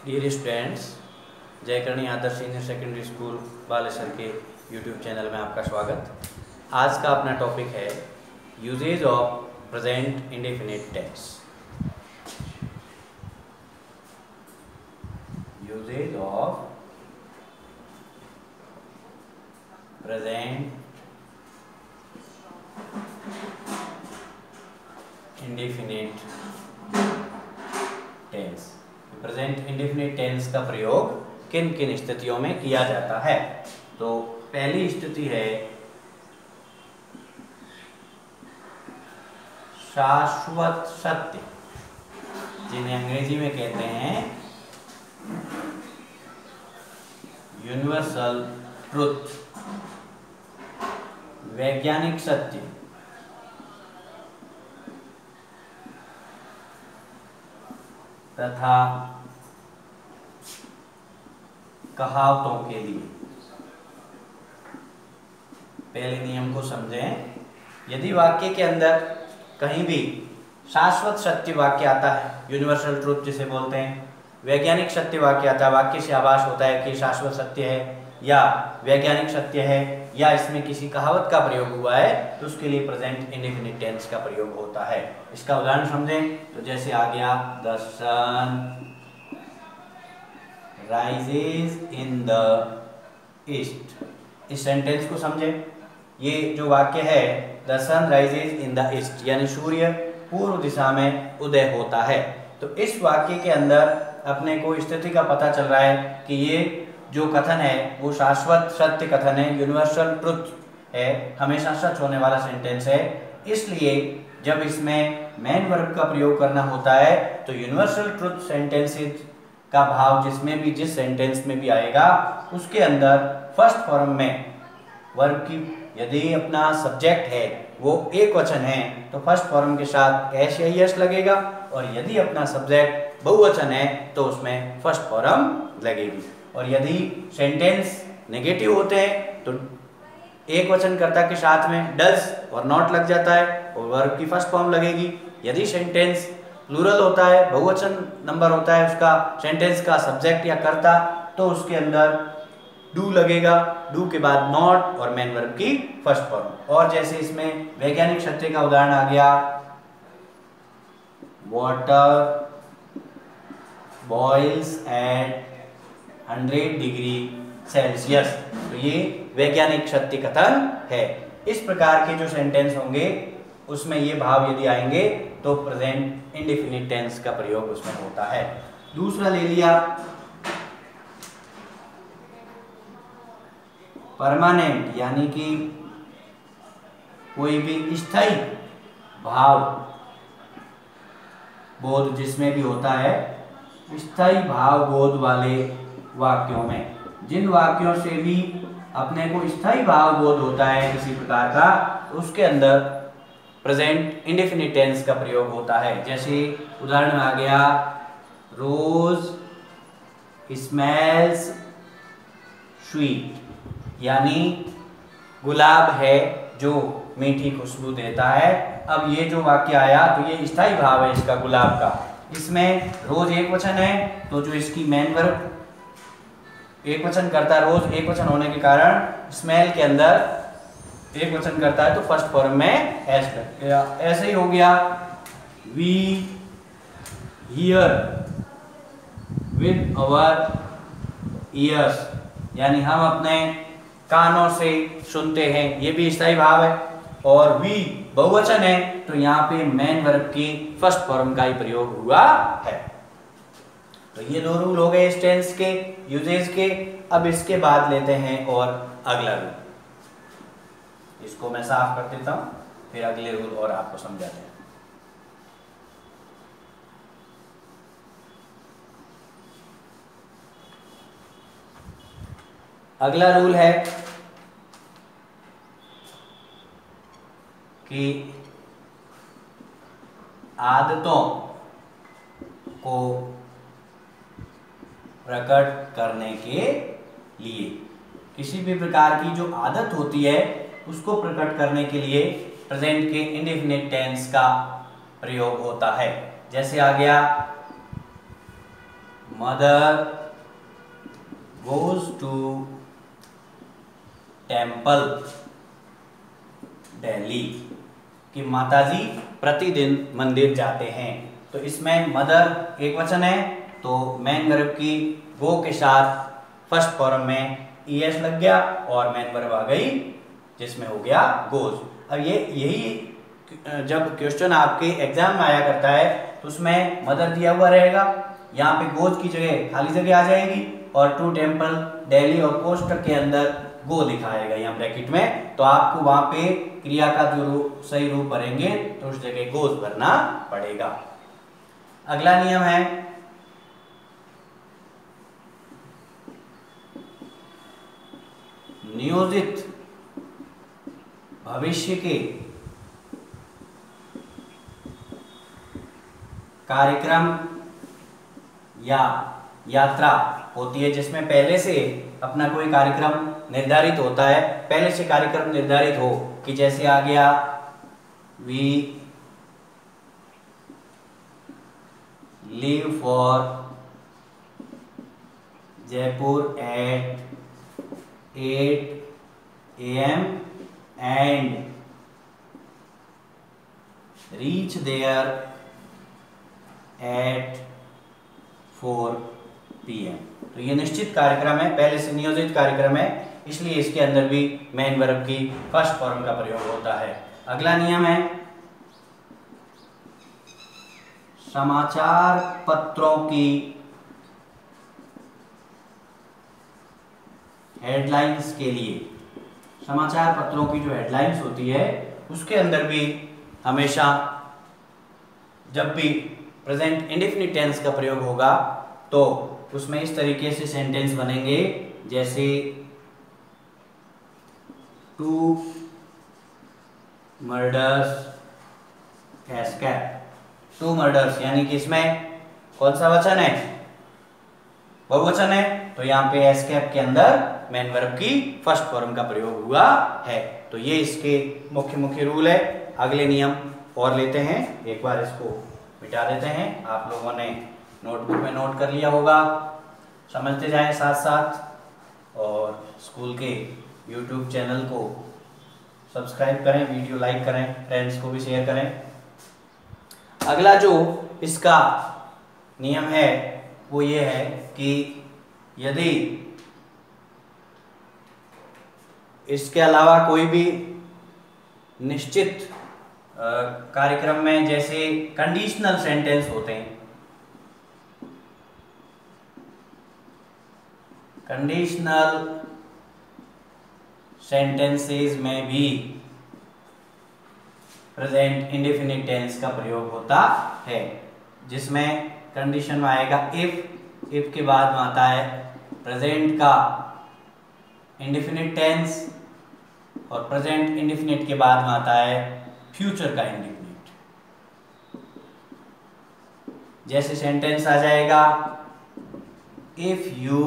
Dear students, जयकरणी आदर्श senior secondary school Balesar के YouTube channel में आपका स्वागत। आज का अपना टॉपिक है uses of present indefinite tense. Uses of present indefinite tense. Present indefinite tense का प्रयोग किन किन स्थितियों में किया जाता है। तो पहली स्थिति है शाश्वत सत्य, जिन्हें अंग्रेजी में कहते हैं यूनिवर्सल ट्रुथ, वैज्ञानिक सत्य। तथा कहावतों के लिए पहले नियम को समझें। यदि वाक्य के अंदर कहीं भी शाश्वत सत्य वाक्य आता है, यूनिवर्सल ट्रुथ जिसे बोलते हैं, वैज्ञानिक सत्य वाक्य आता है, वाक्य से आभास होता है कि शाश्वत सत्य है या वैज्ञानिक सत्य है, या इसमें किसी कहावत का प्रयोग हुआ है, तो उसके लिए प्रेजेंट इंडेफिनिट टेंस का प्रयोग होता है। इसका उदाहरण समझें तो जैसे आ गया the sun rises in the east. इस सेंटेंस को समझें। ये जो वाक्य है the sun rises in the east, यानी सूर्य पूर्व दिशा में उदय होता है। तो इस वाक्य के अंदर अपने को स्थिति का पता चल रहा है कि ये जो कथन है वो शाश्वत सत्य कथन है, यूनिवर्सल ट्रुथ है, हमेशा सच होने वाला सेंटेंस है। इसलिए जब इसमें मेन वर्ब का प्रयोग करना होता है तो यूनिवर्सल ट्रुथ सेंटेंसेस का भाव जिसमें भी जिस सेंटेंस में भी आएगा उसके अंदर फर्स्ट फॉर्म में वर्ब की, यदि अपना सब्जेक्ट है वो एक वचन है तो फर्स्ट फॉर्म के साथ एस या यस लगेगा, और यदि अपना सब्जेक्ट बहुवचन है तो उसमें फर्स्ट फॉर्म लगेगी। और यदि सेंटेंस नेगेटिव होते हैं तो एक वचनकर्ता के साथ में डज और नॉट लग जाता है और वर्ब की फर्स्ट फॉर्म लगेगी। यदि सेंटेंस प्लूरल होता है, बहुवचन नंबर होता है उसका सेंटेंस का सब्जेक्ट या कर्ता, तो उसके अंदर डू लगेगा, डू के बाद नॉट और मेन वर्ब की फर्स्ट फॉर्म। और जैसे इसमें वैज्ञानिक सत्य का उदाहरण आ गया water boils at 100 degree Celsius, तो ये वैज्ञानिक सत्य कथन है। इस प्रकार के जो सेंटेंस होंगे उसमें ये भाव यदि आएंगे तो प्रेजेंट इंडेफिनिट टेंस का प्रयोग उसमें होता है। दूसरा ले लिया परमानेंट, यानी कि कोई भी स्थायी भाव बोध जिसमें भी होता है, स्थायी भाव बोध वाले वाक्यों में, जिन वाक्यों से भी अपने को स्थायी भाव बोध होता है किसी प्रकार का, उसके अंदर प्रेजेंट इंडेफिनिट टेंस का प्रयोग होता है। जैसे उदाहरण आ गया रोज स्मेल्स स्वीट, यानी गुलाब है जो मीठी खुशबू देता है। अब ये जो वाक्य आया तो ये स्थायी भाव है इसका गुलाब का। इसमें रोज एक वचन है तो जो इसकी मेन वर्ब एक वचन करता है, रोज एक वचन होने के कारण स्मेल के अंदर एक वचन करता है तो फर्स्ट फॉर्म में एस लगेगा। ऐसे ही हो गया we hear with our ears, यानी हम अपने कानों से सुनते हैं, ये भी स्थायी भाव है। और वी बहुवचन है तो यहाँ पे मेन वर्ब की फर्स्ट फॉर्म का ही प्रयोग हुआ है। तो ये दो रूल हो गए इस टेंस के यूजेज के। अब इसके बाद लेते हैं और अगला रूल। इसको मैं साफ कर देता हूं, फिर अगले रूल और आपको समझाते हैं। अगला रूल है कि आदतों को प्रकट करने के लिए, किसी भी प्रकार की जो आदत होती है उसको प्रकट करने के लिए प्रेजेंट के इंडेफिनिट टेंस का प्रयोग होता है। जैसे आ गया mother goes to temple daily, कि माताजी प्रतिदिन मंदिर जाते हैं। तो इसमें मदर एक वचन है, तो मेन वर्ब की गो के साथ फर्स्ट फॉर्म में ईएस लग गया और मेन वर्ब आ गई जिसमें हो गया गोज। अब ये यही जब क्वेश्चन आपके एग्जाम में आया करता है तो उसमें मदर दिया हुआ रहेगा, यहाँ पे गोज की जगह खाली जगह आ जाएगी और टू टेम्पल डेली और कोष्ठक के अंदर गो लिखा आएगा यहाँ ब्रैकेट में, तो आपको वहां पे क्रिया का जो सही रूप भरेंगे तो उस जगह गोज भरना पड़ेगा। अगला नियम है नियोजित भविष्य के कार्यक्रम या यात्रा होती है जिसमें पहले से अपना कोई कार्यक्रम निर्धारित होता है, पहले से कार्यक्रम निर्धारित हो कि जैसे आ गया we leave for Jaipur at 8 AM and reach there at 4 PM। तो ये निश्चित कार्यक्रम है, पहले से नियोजित कार्यक्रम है, इसलिए इसके अंदर भी मेन वर्ब की फर्स्ट फॉर्म का प्रयोग होता है। अगला नियम है समाचार पत्रों की हेडलाइंस के लिए, समाचार पत्रों की जो हेडलाइंस होती है उसके अंदर भी हमेशा जब भी प्रेजेंट इंडेफिनिट टेंस का प्रयोग होगा तो उसमें इस तरीके से सेंटेंस बनेंगे जैसे two murders escape. Two murders यानी कि इसमें कौन सा वचन है, बहुवचन है, तो यहाँ पे एस्केप के अंदर मेन वर्ब की फर्स्ट फॉर्म का प्रयोग हुआ है। तो ये इसके मुख्य मुख्य रूल है। अगले नियम और लेते हैं, एक बार इसको मिटा देते हैं। आप लोगों ने नोटबुक में नोट कर लिया होगा, समझते जाएं साथ साथ, और स्कूल के यूट्यूब चैनल को सब्सक्राइब करें, वीडियो लाइक करें, फ्रेंड्स को भी शेयर करें। अगला जो इसका नियम है वो ये है कि यदि इसके अलावा कोई भी निश्चित कार्यक्रम में जैसे कंडीशनल सेंटेंस होते हैं, कंडीशनल सेंटेंसेस में भी प्रेजेंट इंडेफिनिट टेंस का प्रयोग होता है, जिसमें कंडीशन में आएगा इफ के बाद में आता है प्रेजेंट का इंडेफिनिट टेंस और प्रेजेंट इंडेफिनिट के बाद में आता है फ्यूचर का इंडेफिनिट। जैसे सेंटेंस आ जाएगा if you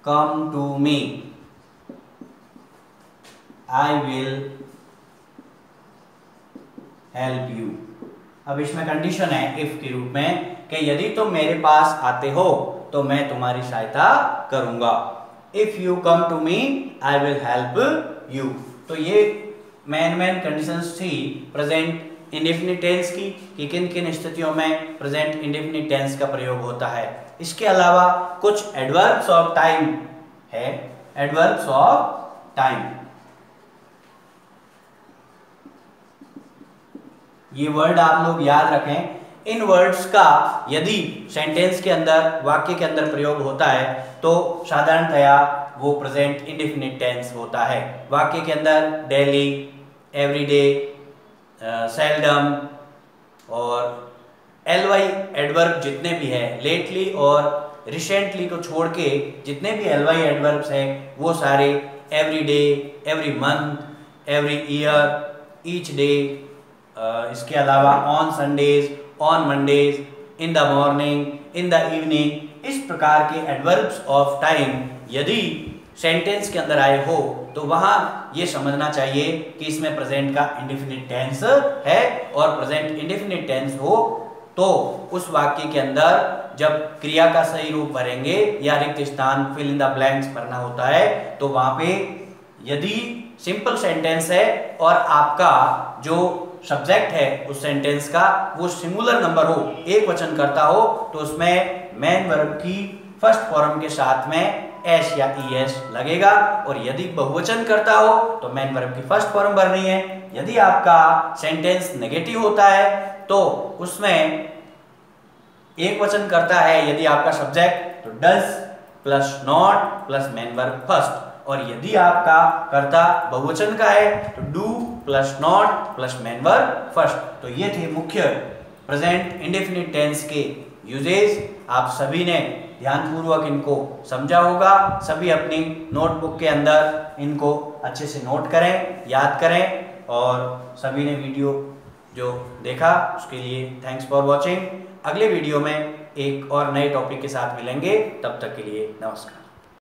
come to me I will help you. अब इसमें कंडीशन है इफ के रूप में कि यदि तुम मेरे पास आते हो तो मैं तुम्हारी सहायता करूंगा। If you come to me I will help you. तो ये मेन कंडीशंस थी प्रेजेंट इंडेफिनिट टेंस की कि किन किन स्थितियों में प्रेजेंट इंडेफिनिट टेंस का प्रयोग होता है। इसके अलावा कुछ एडवर्ब्स ऑफ टाइम है, एडवर्ब्स ऑफ टाइम। ये वर्ड आप लोग याद रखें। इन वर्ड्स का यदि सेंटेंस के अंदर, वाक्य के अंदर प्रयोग होता है तो साधारणतया वो प्रेजेंट इंडेफिनिट टेंस होता है। वाक्य के अंदर डेली, एवरीडे, सेल्डम और एलवाई एडवर्ब जितने भी है, लेटली और रिसेंटली को छोड़ के जितने भी एलवाई एडवर्ब्स हैं वो सारे everyday, every month, every year, each day, इसके अलावा on Sundays, on Mondays, in the morning, in the evening, इस प्रकार के एडवर्ब्स ऑफ टाइम यदि सेंटेंस के अंदर आए हो तो वहां ये समझना चाहिए कि इसमें प्रेजेंट का इंडेफिनिट टेंस है और प्रेजेंट इंडेफिनिट टेंस हो तो उस वाक्य के अंदर जब क्रिया का सही रूप भरेंगे या रिक्त स्थान फिल इन द ब्लैंक्स भरना होता है तो वहां पे यदि सिंपल सेंटेंस है और आपका जो सब्जेक्ट है उस सेंटेंस का वो सिंगुलर नंबर हो, एक वचन करता हो, तो उसमें मेन वर्ब की फर्स्ट फॉर्म के साथ में एस या ईएस लगेगा। और यदि बहुवचन करता हो तो मेन वर्ब की फर्स्ट फॉर्म भरनी है। यदि आपका सेंटेंस नेगेटिव होता है तो उसमें एक वचन करता है यदि आपका सब्जेक्ट तो does plus not plus main verb first, और यदि आपका कर्ता बहुवचन का है तो do plus not plus main verb first. तो ये थे मुख्य प्रेजेंट इंडेफिनिट टेंस के यूजेस। आप सभी ने ध्यानपूर्वक इनको समझा होगा। सभी अपनी नोटबुक के अंदर इनको अच्छे से नोट करें, याद करें, और सभी ने वीडियो जो देखा उसके लिए थैंक्स फॉर वॉचिंग। अगले वीडियो में एक और नए टॉपिक के साथ मिलेंगे, तब तक के लिए नमस्कार।